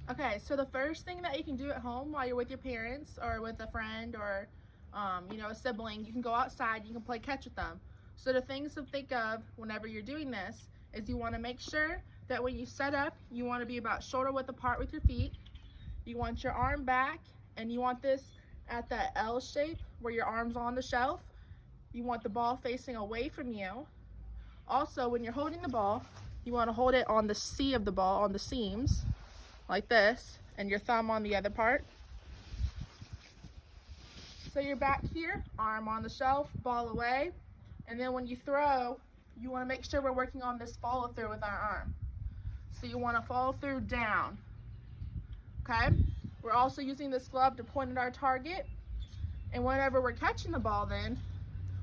Okay, so the first thing that you can do at home while you're with your parents or with a friend or a sibling, you can go outside, you can play catch with them. So the things to think of whenever you're doing this is you want to make sure that when you set up, you want to be about shoulder width apart with your feet. You want your arm back, and you want this at that L shape where your arm's on the shelf. You want the ball facing away from you. Also, when you're holding the ball, you want to hold it on the C of the ball, on the seams, like this, and your thumb on the other part. So you're back here, arm on the shelf, ball away, and then when you throw, you want to make sure we're working on this follow through with our arm. So you want to follow through down, okay? We're also using this glove to point at our target, and whenever we're catching the ball then,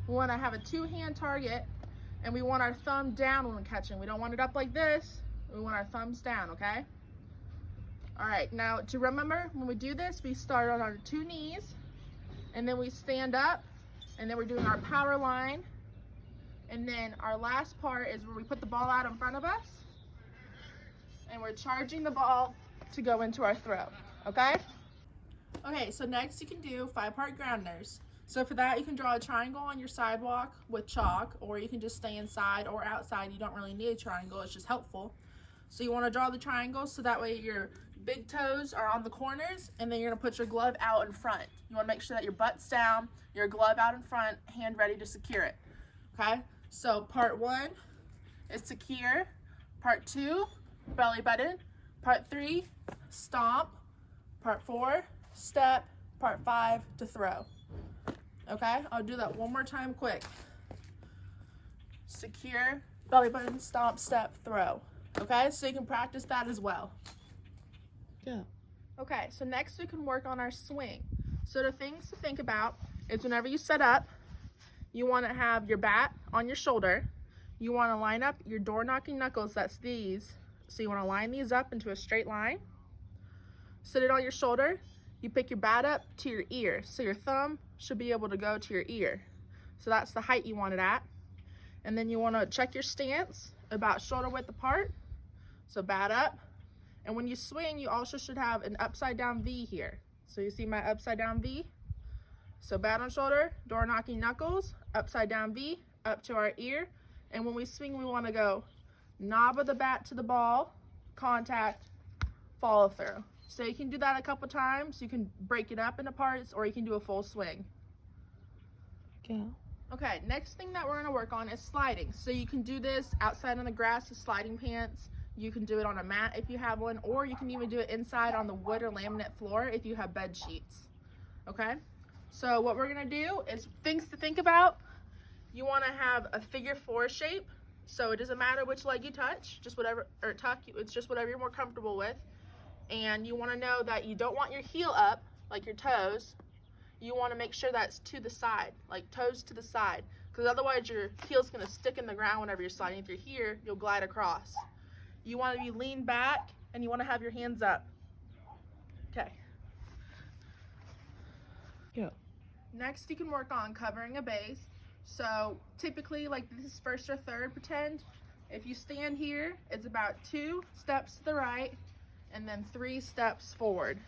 we want to have a two-hand target, and we want our thumb down when we're catching. We don't want it up like this, we want our thumbs down, okay? All right, now to remember, when we do this, we start on our two knees, and then we stand up, and then we're doing our power line, and then our last part is where we put the ball out in front of us, and we're charging the ball to go into our throw, okay? Okay, so next you can do 5-part grounders. So for that, you can draw a triangle on your sidewalk with chalk, or you can just stay inside or outside. You don't really need a triangle, it's just helpful. So you want to draw the triangle so that way your big toes are on the corners, and then you're going to put your glove out in front. You want to make sure that your butt's down, your glove out in front, hand ready to secure it. Okay, so part 1 is secure, part 2, belly button, part 3, stomp, part 4, step, part 5, to throw. Okay, I'll do that one more time quick. Secure, belly button, stomp, step, throw. Okay, so you can practice that as well. Yeah. Okay, so next we can work on our swing. So the things to think about is whenever you set up, you want to have your bat on your shoulder. You want to line up your door knocking knuckles, that's these. So you want to line these up into a straight line. Sit it on your shoulder. You pick your bat up to your ear. So your thumb should be able to go to your ear. So that's the height you want it at. And then you want to check your stance about shoulder width apart. So bat up. And when you swing, you also should have an upside down V here. So you see my upside down V? So bat on shoulder, door knocking knuckles, upside down V, up to our ear. And when we swing, we want to go knob of the bat to the ball, contact, follow through. So you can do that a couple times. You can break it up into parts, or you can do a full swing. Yeah. Okay, next thing that we're going to work on is sliding. So you can do this outside on the grass with sliding pants. You can do it on a mat if you have one, or you can even do it inside on the wood or laminate floor if you have bed sheets. Okay, so what we're going to do is things to think about. You want to have a figure 4 shape. So it doesn't matter which leg you touch, just whatever, or tuck, it's just whatever you're more comfortable with. And you want to know that you don't want your heel up, like your toes. You want to make sure that's to the side, like toes to the side, because otherwise your heel's going to stick in the ground whenever you're sliding. If you're here, you'll glide across. You want to be lean back, and you want to have your hands up. Okay. Yeah. Next, you can work on covering a base. So typically, like this is first or third, pretend. If you stand here, it's about 2 steps to the right, and then 3 steps forward.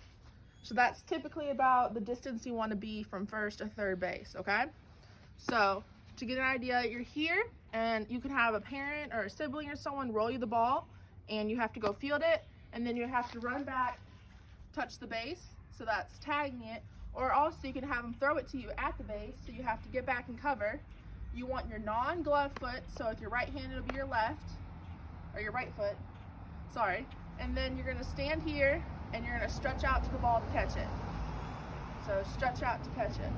So that's typically about the distance you want to be from first or third base, okay? So to get an idea, you're here, and you can have a parent or a sibling or someone roll you the ball, and you have to go field it, and then you have to run back, touch the base, so that's tagging it, or also you can have them throw it to you at the base, so you have to get back and cover. You want your non-glove foot, so if you're right-handed, it'll be your left, or your right foot, sorry, and then you're gonna stand here, and you're gonna stretch out to the ball to catch it. So stretch out to catch it.